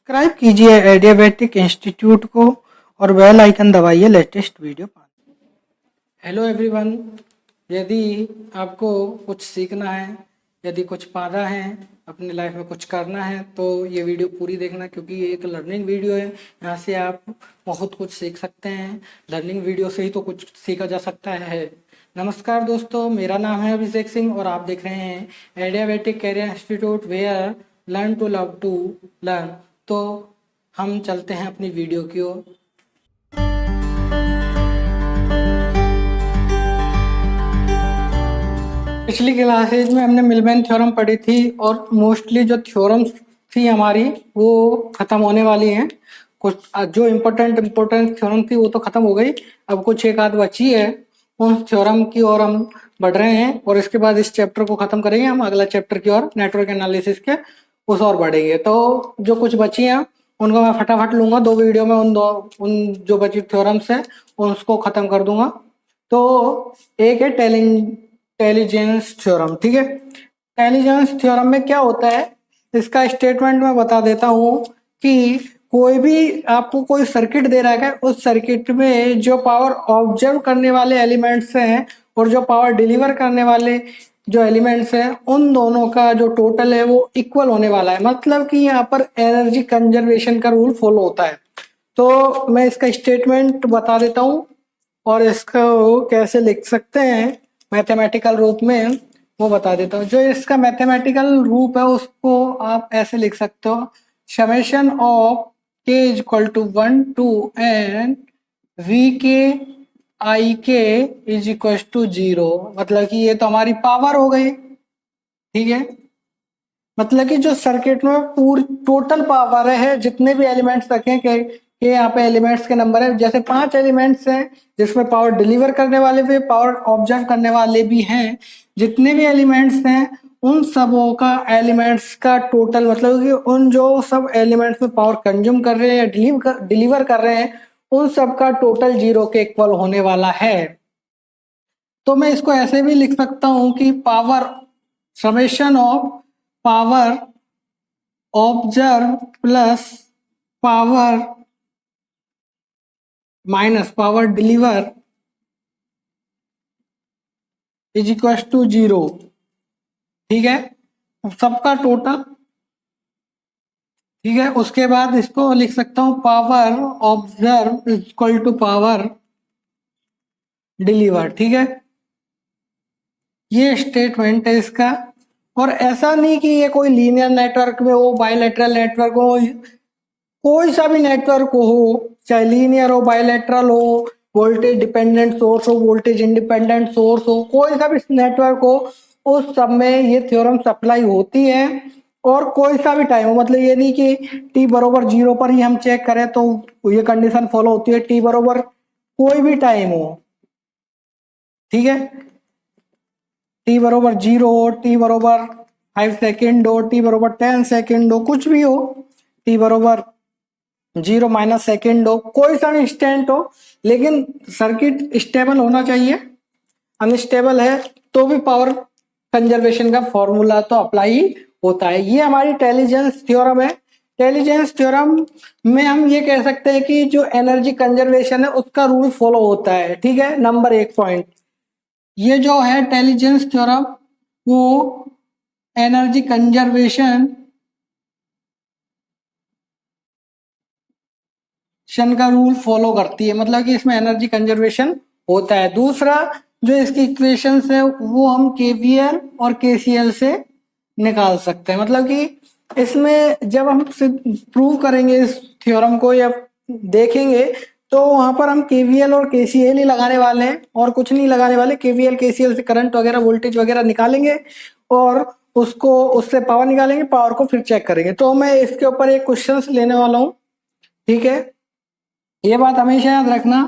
Subscribe कीजिए adiabatic institute को और बेल आइकन दबाइए लेटेस्ट वीडियो पाने। हेलो एवरीवन, यदि आपको कुछ सीखना है, यदि कुछ पाना है, अपनी लाइफ में कुछ करना है तो ये वीडियो पूरी देखना, क्योंकि ये एक लर्निंग वीडियो है। यहाँ से आप बहुत कुछ सीख सकते हैं। लर्निंग वीडियो से ही तो कुछ सीखा जा सकता है। नमस्कार दोस्तों, मेरा नाम है अभिषेक सिंह और आप देख रहे हैं adiabatic career institute where learn to love to learn. तो हम चलते हैं अपनी वीडियो की ओर। पिछली क्लासेज में हमने मिलमैन थ्योरम पढ़ी थी और मोस्टली जो थ्योरम्स थी हमारी वो खत्म होने वाली हैं। कुछ जो इम्पोर्टेंट थ्योरम थी वो तो खत्म हो गई, अब कुछ एक आध बची है। उन थ्योरम की ओर हम बढ़ रहे हैं और इसके बाद इस चैप्टर को खत्म करेंगे। हम अगला चैप्टर की ओर नेटवर्क एनालिसिस के उस और बढ़ेंगे। तो जो कुछ बची हैं उनको मैं फटाफट लूंगा, 2 वीडियो में उन जो बची थ्योरम्स है उसको खत्म कर दूंगा। तो एक है इंटेलिजेंस थ्योरम, ठीक है। इंटेलिजेंस थ्योरम में क्या होता है, इसका स्टेटमेंट मैं बता देता हूँ कि कोई भी आपको कोई सर्किट दे रहा है, उस सर्किट में जो पावर ऑब्जर्व करने वाले एलिमेंट्स हैं और जो पावर डिलीवर करने वाले जो एलिमेंट्स हैं उन दोनों का जो टोटल है वो इक्वल होने वाला है। मतलब कि यहाँ पर एनर्जी कंजर्वेशन का रूल फॉलो होता है। तो मैं इसका स्टेटमेंट बता देता हूँ और इसको कैसे लिख सकते हैं मैथमेटिकल रूप में वो बता देता हूँ। जो इसका मैथमेटिकल रूप है उसको आप ऐसे लिख सकते हो, summation of k is equal to 1 to n V K I के इज इक्वल टू 0। मतलब कि ये तो हमारी पावर हो गई, ठीक है। मतलब कि जो सर्किट में पूरी टोटल पावर है, जितने भी एलिमेंट्स रखें कि यहाँ पे एलिमेंट्स के नंबर है, जैसे 5 एलिमेंट्स हैं जिसमें पावर डिलीवर करने वाले भी, पावर ऑब्जर्व करने वाले भी हैं। जितने भी एलिमेंट्स हैं उन सबों का एलिमेंट्स का टोटल, मतलब कि उन जो सब एलिमेंट्स में पावर कंज्यूम कर रहे हैं या डिलीवर कर रहे हैं उन सब का टोटल 0 के इक्वल होने वाला है। तो मैं इसको ऐसे भी लिख सकता हूं कि power summation of power observe plus power minus power deliver is equal to 0, ठीक है, सबका टोटल, ठीक है। उसके बाद इसको लिख सकता हूं power observe is equal to power deliver, ठीक है। ये स्टेटमेंट है इसका। और ऐसा नहीं कि ये कोई लीनियर नेटवर्क में हो, बायलैटरल नेटवर्क हो, कोई सा भी नेटवर्क हो, चाहे लीनियर हो, बायलैटरल हो, वोल्टेज डिपेंडेंट सोर्स हो, वोल्टेज इंडिपेंडेंट सोर्स हो, कोई सा भी नेटवर्क हो, उस सब में ये थ्योरम अप्लाई होती है। और कोई सा भी टाइम हो, मतलब ये नहीं कि t बरोबर 0 पर ही हम चेक करें तो ये कंडीशन फॉलो होती है, t बरोबर कोई भी टाइम हो, ठीक है। t बरोबर 0 हो, t बरोबर 5 सेकेंड हो, t बरोबर 10 सेकेंड हो, कुछ भी हो, t बरोबर 0 माइनस सेकेंड हो, कोई सा इंस्टेंट हो, लेकिन सर्किट स्टेबल होना चाहिए। अनस्टेबल है तो भी पावर कंजर्वेशन का फॉर्मूला तो अप्लाई होता है। ये हमारी इंटेलिजेंस थ्योरम है। इंटेलिजेंस थ्योरम में हम ये कह सकते हैं कि जो एनर्जी कंजर्वेशन है उसका रूल फॉलो होता है, ठीक है। नंबर 1 पॉइंट, ये जो है इंटेलिजेंस थ्योरम वो एनर्जी कंजर्वेशन का रूल फॉलो करती है, मतलब कि इसमें एनर्जी कंजर्वेशन होता है। दूसरा जो इसकी इक्वेशंस है वो हम केवीएल और केसीएल से निकाल सकते हैं। मतलब कि इसमें जब हम प्रूव करेंगे इस थ्योरम को या देखेंगे तो वहां पर हम केवीएल और केसीएल ही लगाने वाले हैं और कुछ नहीं लगाने वाले। केवीएल केसीएल से करंट वगैरह वोल्टेज वगैरह निकालेंगे और उसको उससे पावर निकालेंगे, पावर को फिर चेक करेंगे। तो मैं इसके ऊपर एक क्वेश्चन लेने वाला हूँ, ठीक है। ये बात हमेशा याद रखना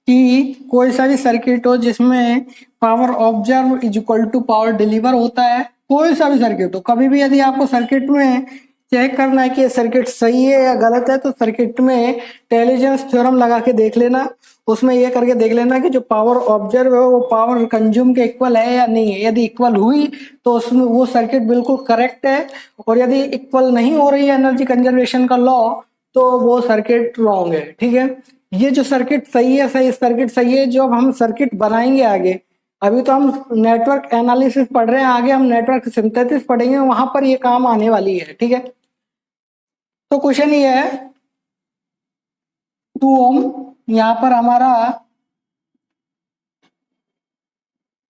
कि कोई सा भी सर्किट हो जिसमें power observe is equal to power deliver होता है, कोई सा भी सर्किट हो, कभी भी यदि आपको सर्किट में चेक करना है कि ये सर्किट सही है या गलत है तो सर्किट में इंटेलिजेंस थ्योरम लगा के देख लेना उसमें ये करके देख लेना कि जो पावर ऑब्जर्व है वो पावर कंज्यूम के इक्वल है या नहीं है। यदि इक्वल हुई तो उसमें वो सर्किट बिल्कुल करेक्ट है, और यदि इक्वल नहीं हो रही है एनर्जी कंजर्वेशन का लॉ तो वो सर्किट रॉन्ग है। ठीक है, ये जो सर्किट सही है, सही सर्किट सही है। जो अब हम सर्किट बनाएंगे आगे, अभी तो हम नेटवर्क एनालिसिस पढ़ रहे हैं, आगे हम नेटवर्क सिंथेसिस पढ़ेंगे, वहां पर ये काम आने वाली है। ठीक है, तो क्वेश्चन ये है 2 ओम, यहाँ पर हमारा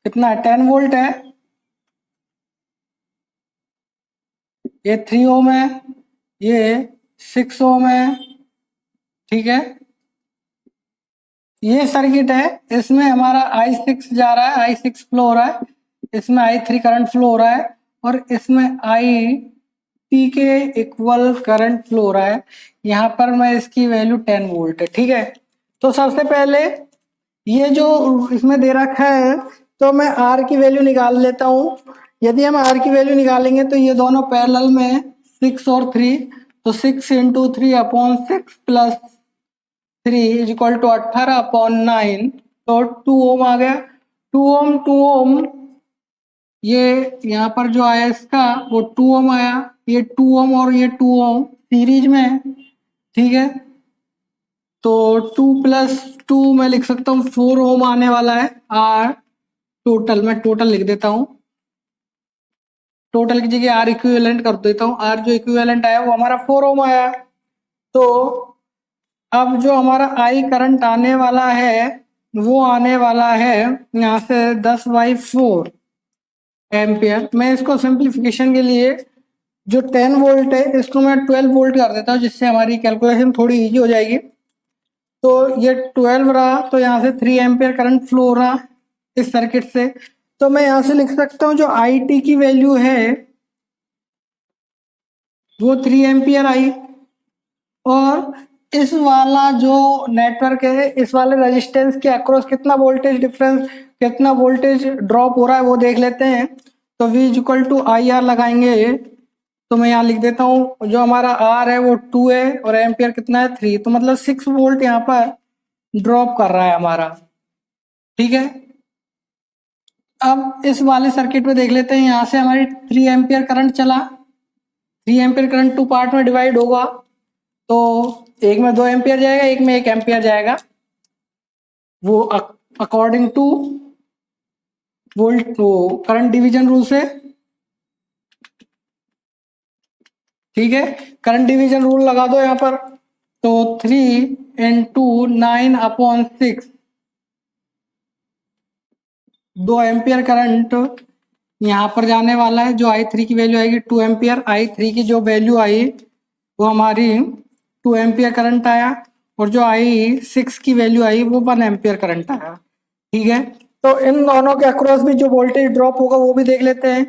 कितना है, 10 वोल्ट है। ये 3 ओम है, ये 6 ओम है। ठीक है, ये सर्किट है, इसमें हमारा I6 जा रहा है, I6 फ्लो हो रहा है, इसमें I3 करंट फ्लो हो रहा है, और इसमें IT के इक्वल करंट फ्लो हो रहा है। यहाँ पर मैं इसकी वैल्यू 10 वोल्ट है। ठीक है, तो सबसे पहले ये जो इसमें दे रखा है तो मैं R की वैल्यू निकाल लेता हूँ। यदि हम R की वैल्यू निकालेंगे तो ये दोनों पैरेलल में 6 और 3, तो 6 into 3/6 plus 3 is equal to 18/9, तो 2 ओम आ गया। 2 ओम ये यहाँ पर जो आया इसका वो 2 ओम आया। ये 2 ओम और ये 2 ओम सीरीज में है। ठीक है, तो 2 प्लस 2 मैं लिख सकता हूँ 4 ओम आने वाला है। आर टोटल, मैं टोटल लिख देता हूँ, टोटल की जगह आर इक्विवेलेंट कर देता हूँ। आर जो इक्विवेलेंट आया वो हमारा 4 ओम आया। तो अब जो हमारा आई करंट आने वाला है वो आने वाला है यहाँ से 10/4 एम्पियर। मैं इसको सिंप्लीफिकेशन के लिए जो 10 वोल्ट है इसको मैं 12 वोल्ट कर देता हूँ, जिससे हमारी कैलकुलेशन थोड़ी इजी हो जाएगी। तो ये 12 रहा, तो यहाँ से 3 एम्पियर करंट फ्लो हो रहा इस सर्किट से। तो मैं यहाँ से लिख सकता हूँ जो आई टी की वैल्यू है वो 3 एम्पियर आई, और इस वाला जो नेटवर्क है इस वाले रेजिस्टेंस के अक्रॉस कितना वोल्टेज डिफरेंस, कितना वोल्टेज ड्रॉप हो रहा है वो देख लेते हैं। तो V equal to I R लगाएंगे, तो मैं यहाँ लिख देता हूँ जो हमारा R है वो 2 है और एम्पियर कितना है 3, तो मतलब 6 वोल्ट यहाँ पर ड्रॉप कर रहा है हमारा। ठीक है, अब इस वाले सर्किट में देख लेते हैं, यहाँ से हमारी 3 एम्पियर करंट चला। 3 एम्पियर करंट 2 पार्ट में डिवाइड होगा, तो एक में 2 एम्पियर जाएगा, एक में 1 एम्पियर जाएगा, वो अकॉर्डिंग टू वोल्ट वो करंट डिवीजन रूल से। ठीक है, करंट डिवीजन रूल लगा दो यहाँ पर, तो 3 इंटू 9/6, 2 एम्पियर करंट यहाँ पर जाने वाला है। जो I3 की वैल्यू आएगी 2 एम्पियर, I3 की जो वैल्यू आई वो हमारी 2 एम्पियर करंट आया, और जो I6 की वैल्यू आई वो 1 एम्पियर करंट आया। ठीक है, तो इन दोनों के अक्रॉस भी जो वोल्टेज ड्रॉप होगा वो भी देख लेते हैं।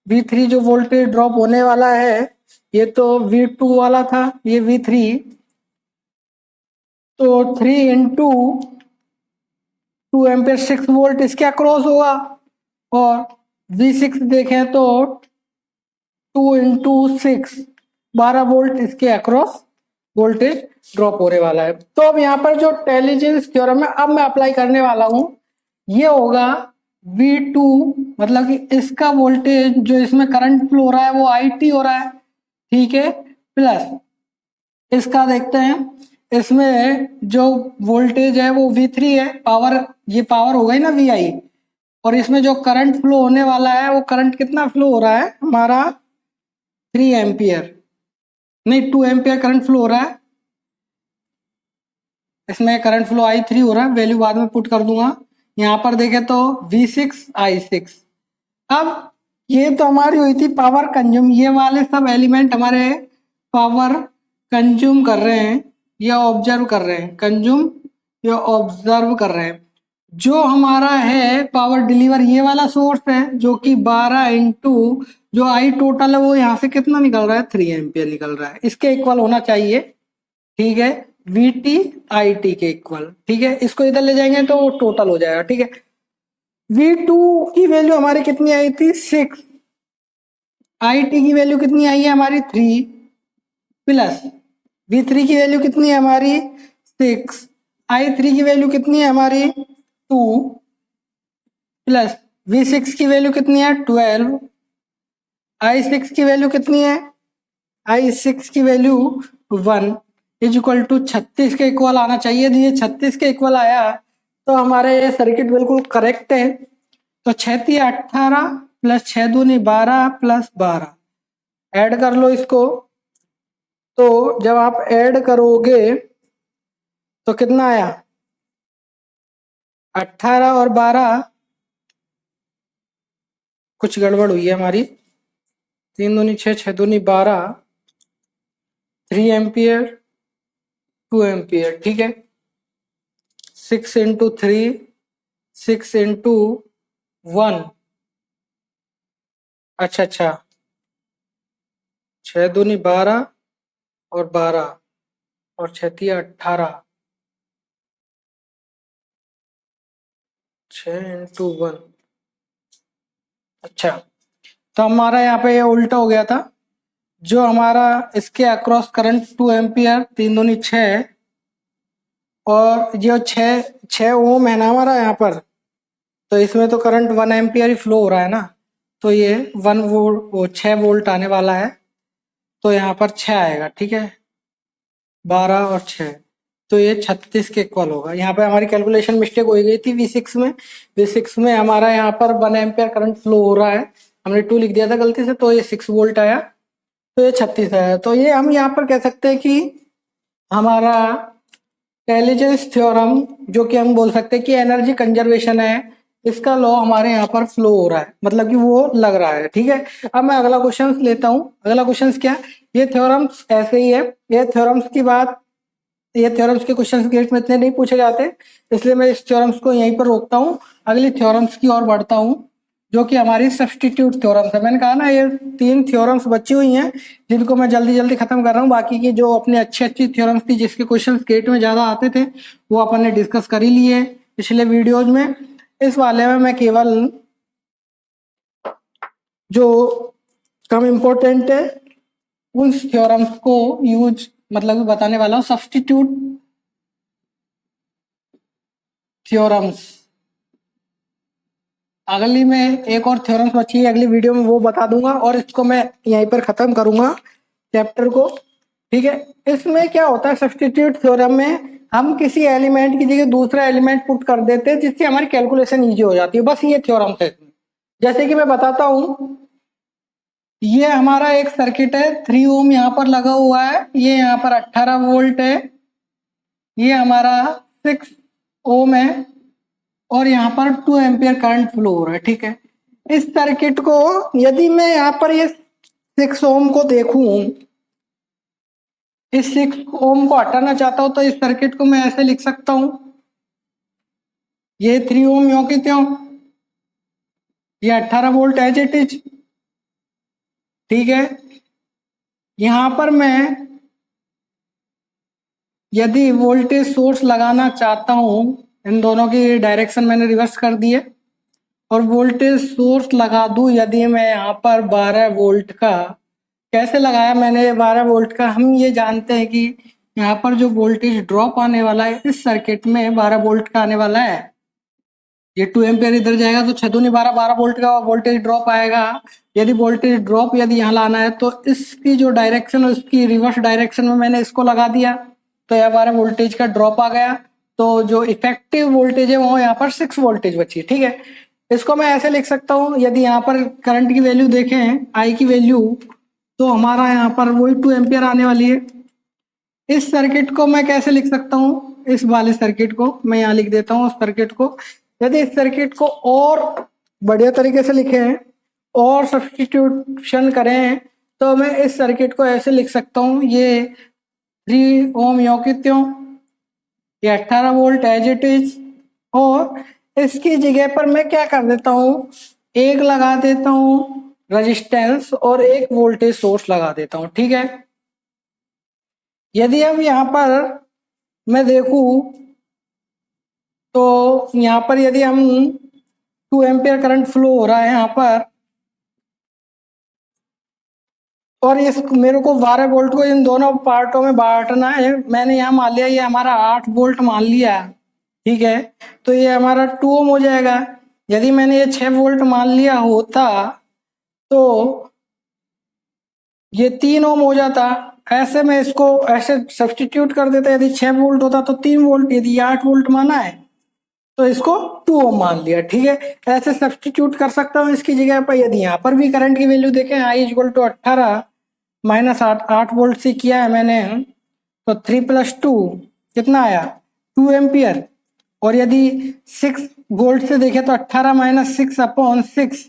V3 जो वोल्टेज ड्रॉप होने वाला है, ये तो V2 वाला था, ये V3, तो 3 इंटू 2 एम्पियर 6 वोल्ट इसके अक्रॉस होगा, और V6 देखें तो 2 इंटू 6 12 वोल्ट इसके अक्रॉस वोल्टेज ड्रॉप होने वाला है। तो अब यहाँ पर जो टेलीजेंस थ्योरम है अब मैं अप्लाई करने वाला हूँ, ये होगा V2, मतलब कि इसका वोल्टेज जो इसमें करंट फ्लो हो रहा है वो IT हो रहा है। ठीक है, प्लस इसका देखते हैं, इसमें जो वोल्टेज है वो V3 है, पावर, ये पावर हो गई ना VI, और इसमें जो करंट फ्लो होने वाला है वो करंट कितना फ्लो हो रहा है हमारा 3 एम्पियर, नहीं 2 एम्पियर करंट फ्लो हो रहा है। इसमें करंट फ्लो I3 हो रहा है, वैल्यू बाद में पुट कर दूंगा। यहाँ पर देखें तो V6 I6। अब ये तो हमारी हुई थी पावर कंज्यूम, ये वाले सब एलिमेंट हमारे पावर कंज्यूम कर रहे हैं या ऑब्जर्व कर रहे हैं, कंज्यूम या ऑब्जर्व कर रहे हैं। जो हमारा है पावर डिलीवर ये वाला सोर्स है, जो कि 12 इंटू जो आई टोटल है वो यहाँ से कितना निकल रहा है 3 एम्पियर निकल रहा है, इसके इक्वल होना चाहिए। ठीक है, VT IT के इक्वल। ठीक है, इसको इधर ले जाएंगे तो टोटल हो जाएगा। ठीक है, V2 की वैल्यू हमारी कितनी आई थी 6, IT की वैल्यू कितनी आई है हमारी 3, प्लस V3 की वैल्यू कितनी है हमारी 6, I3 की वैल्यू कितनी है हमारी 2 प्लस V6 की वैल्यू कितनी है 12, I6 की वैल्यू कितनी है I6 की वैल्यू 1 इज इक्वल टू 36 के इक्वल आना चाहिए। तो ये 36 के इक्वल आया तो हमारा ये सर्किट बिल्कुल करेक्ट है। तो 6 18 प्लस 6 दूनी 12 प्लस 12 ऐड कर लो इसको। तो जब आप ऐड करोगे तो कितना आया 18 और 12, कुछ गड़बड़ हुई है हमारी, 3 दूनी 6 6 दूनी 12, 3 एम्पियर 2 एम्पियर, ठीक है। 6 इंटू 3 6 इंटू 1, अच्छा 6 दूनी 12 और 12 और 6 18, 6 इंटू 1, अच्छा। तो हमारा यहाँ पे ये उल्टा हो गया था। जो हमारा इसके अक्रॉस करंट 2 एम्पियर 3 दूनी 6 और जो 6 ओम है ना हमारा यहाँ पर, तो इसमें तो करंट 1 एम्पियर ही फ्लो हो रहा है ना, तो ये 1 वोल्ट वो 6 वोल्ट आने वाला है। तो यहाँ पर 6 आएगा, ठीक है, 12 और 6, तो ये 36 के इक्वल होगा। यहाँ पे हमारी कैलकुलेशन मिस्टेक हो गई थी V6 में हमारा यहाँ पर 1 एम्पियर करंट फ्लो हो रहा है, हमने 2 लिख दिया था गलती से, तो ये 6 वोल्ट आया, तो ये 36 आया। तो ये हम यहाँ पर कह सकते हैं कि हमारा टेलीजेंस थ्योरम, जो कि हम बोल सकते हैं कि एनर्जी कंजर्वेशन है, इसका लॉ हमारे यहाँ पर फ्लो हो रहा है, मतलब कि वो लग रहा है, ठीक है। अब मैं अगला क्वेश्चन लेता हूँ। अगला क्वेश्चन क्या, ये थ्योरम्स ऐसे ही है, ये थ्योरम्स की बात, ये थ्योरम्स के क्वेश्चन गेट में इतने नहीं पूछे जाते, इसलिए मैं इस थ्योरम्स को यहीं पर रोकता हूँ, अगली थ्योरम्स की ओर बढ़ता हूँ, जो कि हमारी सब्स्टिट्यूट थ्योरम्स है। मैंने कहा ना ये 3 थ्योरम्स बची हुई हैं, जिनको मैं जल्दी जल्दी खत्म कर रहा हूँ। बाकी की जो अपनी अच्छी थ्योरम्स थी, जिसके क्वेश्चन गेट में ज्यादा आते थे, वो अपन ने डिस्कस कर ही लिए पिछले वीडियोज में। इस वाले में मैं केवल जो कम इम्पोर्टेंट है उन थ्योरम्स को यूज मतलब बताने वाला हूँ। सब्स्टिट्यूट थ्योरम्स, अगली में एक और थ्योरम्स बची है, अगली वीडियो में वो बता दूंगा, और इसको मैं यहीं पर खत्म करूंगा चैप्टर को, ठीक है। इसमें क्या होता है, सब्स्टिट्यूट थ्योरम में हम किसी एलिमेंट की जगह दूसरा एलिमेंट पुट कर देते हैं, जिससे हमारी कैलकुलेशन इजी हो जाती है, बस ये थ्योरम है। जैसे कि मैं बताता हूँ, ये हमारा एक सर्किट है, 3 ओम यहाँ पर लगा हुआ है, ये यहाँ पर 18 वोल्ट है, ये हमारा 6 ओम है, और यहाँ पर 2 एम्पियर करंट फ्लो हो रहा है, ठीक है। इस सर्किट को यदि मैं यहाँ पर ये 6 ओम को देखूं, इस 6 ओम को हटाना चाहता हूं, तो इस सर्किट को मैं ऐसे लिख सकता हूं, ये 3 ओम यो के त्यों, ये 18 वोल्ट एज इट इज, ठीक है। यहां पर मैं यदि वोल्टेज सोर्स लगाना चाहता हूं, इन दोनों की डायरेक्शन मैंने रिवर्स कर दी है, और वोल्टेज सोर्स लगा दूं यदि मैं यहाँ पर 12 वोल्ट का, कैसे लगाया मैंने 12 वोल्ट का, हम ये जानते हैं कि यहाँ पर जो वोल्टेज ड्रॉप आने वाला है इस सर्किट में 12 वोल्ट का आने वाला है। ये 2 एम्पियर इधर जाएगा तो 6 दूनी 12, 12 वोल्ट का वोल्टेज ड्रॉप आएगा। यदि वोल्टेज ड्रॉप यदि यहाँ लाना है तो इसकी जो डायरेक्शन है उसकी रिवर्स डायरेक्शन में मैंने इसको लगा दिया, तो यहाँ 12 वोल्टेज का ड्रॉप आ गया। तो जो इफेक्टिव वोल्टेज है वो यहाँ पर 6 वोल्टेज बची है, ठीक है। इसको मैं ऐसे लिख सकता हूँ, यदि यहाँ पर करंट की वैल्यू देखें, आई की वैल्यू, तो हमारा यहाँ पर वही 2 एम्पियर आने वाली है। इस सर्किट को मैं कैसे लिख सकता हूँ, इस वाले सर्किट को मैं यहाँ लिख देता हूँ। उस सर्किट को यदि इस सर्किट को और बढ़िया तरीके से लिखें और सब्स्टिट्यूशन करें, तो मैं इस सर्किट को ऐसे लिख सकता हूँ, ये 3 ओम यो की त्यों, ये 18 वोल्ट एज इट इज, और इसकी जगह पर मैं क्या कर देता हूँ, एक लगा देता हूँ रेजिस्टेंस और एक वोल्टेज सोर्स लगा देता हूँ, ठीक है। यदि हम यहाँ पर मैं देखूं तो यहाँ पर यदि हम 2 एम्पियर करंट फ्लो हो रहा है यहाँ पर, और इस मेरे को 12 वोल्ट को इन दोनों पार्टों में बांटना है। मैंने यहाँ मान लिया ये हमारा 8 वोल्ट मान लिया, ठीक है, तो ये हमारा 2 ओम हो जाएगा। यदि मैंने ये 6 वोल्ट मान लिया होता तो ये 3 ओम हो जाता। ऐसे में इसको ऐसे सब्स्टिट्यूट कर देते, यदि 6 वोल्ट होता तो 3 वोल्ट, यदि 8 वोल्ट माना है तो इसको 2 ओम मान लिया, ठीक है। ऐसे सब्स्टिट्यूट कर सकता हूँ इसकी जगह पर। यदि यहाँ पर भी करंट की वैल्यू देखें, I equal to 18 minus 8 volt से किया है मैंने, तो 3 + 2 कितना आया 2 एम्पियर। और यदि 6 वोल्ट से देखें तो 18 माइनस 6/6,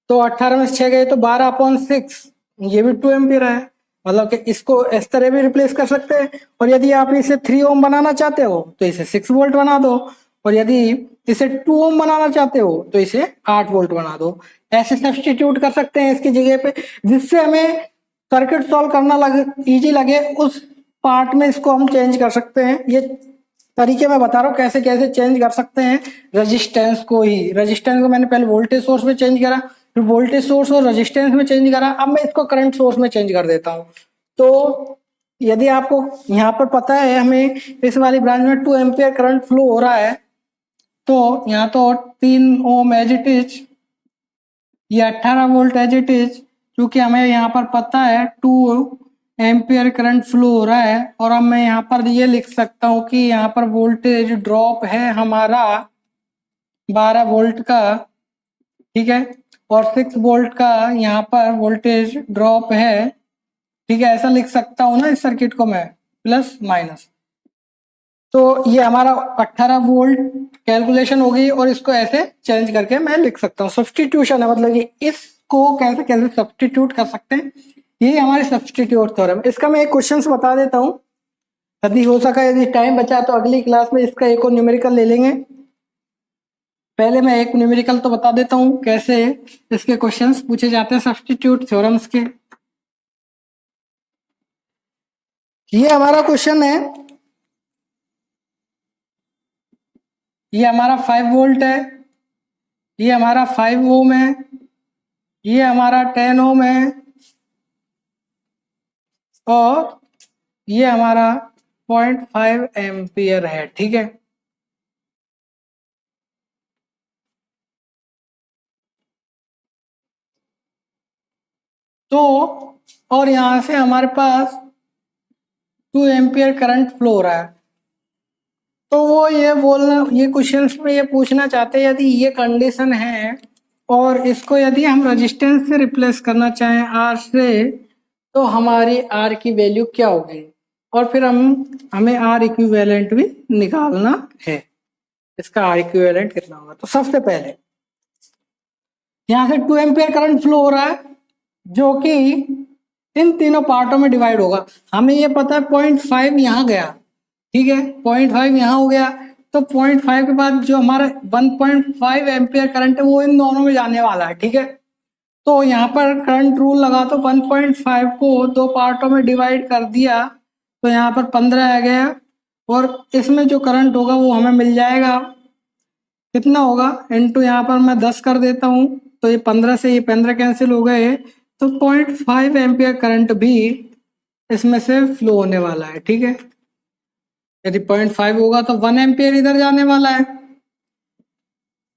तो 18 में से 6 गए तो 12/6, ये भी 2 एम्पियर है। मतलब कि इसको इस तरह भी रिप्लेस कर सकते हैं। और यदि आप इसे 3 ओम बनाना चाहते हो तो इसे 6 वोल्ट बना दो, और यदि इसे 2 ओम बनाना चाहते हो तो इसे 8 वोल्ट बना दो। ऐसे सब्स्टिट्यूट कर सकते हैं इसकी जगह पे, जिससे हमें सर्किट सॉल्व करना इजी लगे। उस पार्ट में इसको हम चेंज कर सकते हैं। ये तरीके मैं बता रहा हूँ कैसे कैसे चेंज कर सकते हैं। रेजिस्टेंस को मैंने पहले वोल्टेज सोर्स में चेंज करा, फिर वोल्टेज सोर्स और रेजिस्टेंस में चेंज करा, अब मैं इसको करंट सोर्स में चेंज कर देता हूँ। तो यदि आपको यहाँ पर पता है हमें इस वाली ब्रांच में 2 एम्पियर करंट फ्लो हो रहा है, तो यहाँ तो 3 ओम एज इट इज, ये 18 वोल्ट एज इट इज, क्योंकि हमें यहाँ पर पता है 2 एम्पियर करंट फ्लो हो रहा है। और अब मैं यहाँ पर ये लिख सकता हूँ कि यहाँ पर वोल्टेज ड्रॉप है हमारा 12 वोल्ट का, ठीक है, और 6 वोल्ट का यहाँ पर वोल्टेज ड्रॉप है, ठीक है। ऐसा लिख सकता हूँ ना इस सर्किट को मैं, प्लस माइनस। तो ये हमारा 18 वोल्ट कैलकुलेशन हो गई, और इसको ऐसे चेंज करके मैं लिख सकता हूँ। सब्स्टिट्यूशन है, मतलब कि इसको कैसे कैसे सब्स्टिट्यूट कर सकते हैं, ये हमारे सब्स्टिट्यूट थ्योरम। इसका मैं एक क्वेश्चन बता देता हूँ, यदि हो सका, यदि टाइम बचा तो अगली क्लास में इसका एक और न्यूमेरिकल ले लेंगे। पहले मैं एक न्यूमेरिकल तो बता देता हूँ कैसे इसके क्वेश्चंस पूछे जाते हैं सब्स्टिट्यूट थ्योरम्स के। ये हमारा क्वेश्चन है, ये हमारा 5 वोल्ट है, ये हमारा 5 ओम है, ये हमारा 10 ओम है, और ये हमारा 0.5 एम्पियर है, ठीक है। तो और यहां से हमारे पास 2 एम्पियर करंट फ्लो हो रहा है। तो वो ये क्वेश्चन में ये पूछना चाहते हैं, यदि ये कंडीशन है और इसको यदि हम रेजिस्टेंस से रिप्लेस करना चाहें आर से, तो हमारी आर की वैल्यू क्या होगी, और फिर हमें आर इक्विवेलेंट भी निकालना है। इसका आर इक्विवेलेंट कितना होगा। तो सबसे पहले यहां से 2 एम्पियर करंट फ्लो हो रहा है, जो कि इन तीनों पार्टों में डिवाइड होगा। हमें ये पता है 0.5 यहाँ गया, ठीक है, 0.5 यहाँ हो गया, तो 0.5 के बाद जो हमारा 1.5 एम्पियर करंट है वो इन दोनों में जाने वाला है, ठीक है। तो यहाँ पर करंट रूल लगा, तो 1.5 को 2 पार्टों में डिवाइड कर दिया, तो यहाँ पर 15 आ गया, और इसमें जो करंट होगा वो हमें मिल जाएगा, कितना होगा, इनटू यहाँ पर मैं 10 कर देता हूँ, तो ये 15 से ये 15 कैंसिल हो गए, तो 0.5 एम्पियर करंट भी इसमें से फ्लो होने वाला है, ठीक है। यदि 0.5 होगा तो 1 एम्पियर इधर जाने वाला है।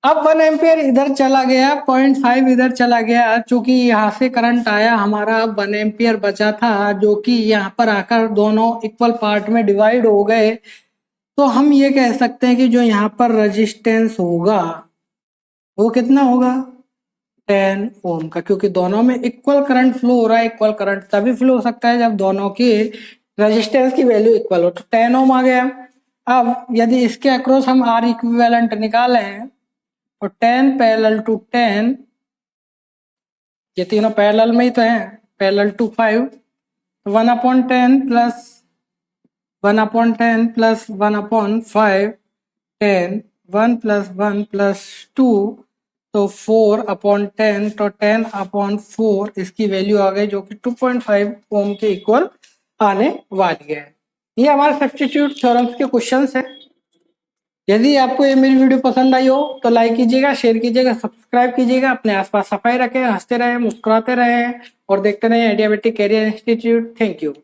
अब 1 एम्पियर इधर चला गया, 0.5 इधर चला गया, चूंकि यहाँ से करंट आया हमारा 1 एम्पियर बचा था, जो कि यहाँ पर आकर दोनों इक्वल पार्ट में डिवाइड हो गए। तो हम ये कह सकते हैं कि जो यहाँ पर रेजिस्टेंस होगा वो कितना होगा 10 ओम का, क्योंकि दोनों में इक्वल करंट फ्लो हो रहा है। इक्वल करंट तभी फ्लो हो सकता है जब दोनों की रेजिस्टेंस की वैल्यू इक्वल हो, तो 10 ओम आ गया। अब यदि इसके अक्रॉस हम आर इक्विवेलेंट निकाले हैं, और 10 पैरेलल टू 10, ये तीनों पैरेलल में ही तो हैं, parallel to 5, 1/10 plus 1/10 plus 1/5, 10, 1 plus 1 plus 2, तो 4/10, तो 10/4 इसकी वैल्यू आ गई, जो कि 2.5 ओम के इक्वल आने वाली है। ये हमारे सब्स्टिट्यूट थ्योरम्स के क्वेश्चंस है। यदि आपको ये मेरी वीडियो पसंद आई हो तो लाइक कीजिएगा, शेयर कीजिएगा, सब्सक्राइब कीजिएगा। अपने आसपास सफाई रखें, हंसते रहें, मुस्कुराते रहें और देखते रहें आइडियाबेटिक कैरियर इंस्टीट्यूट। Thank you.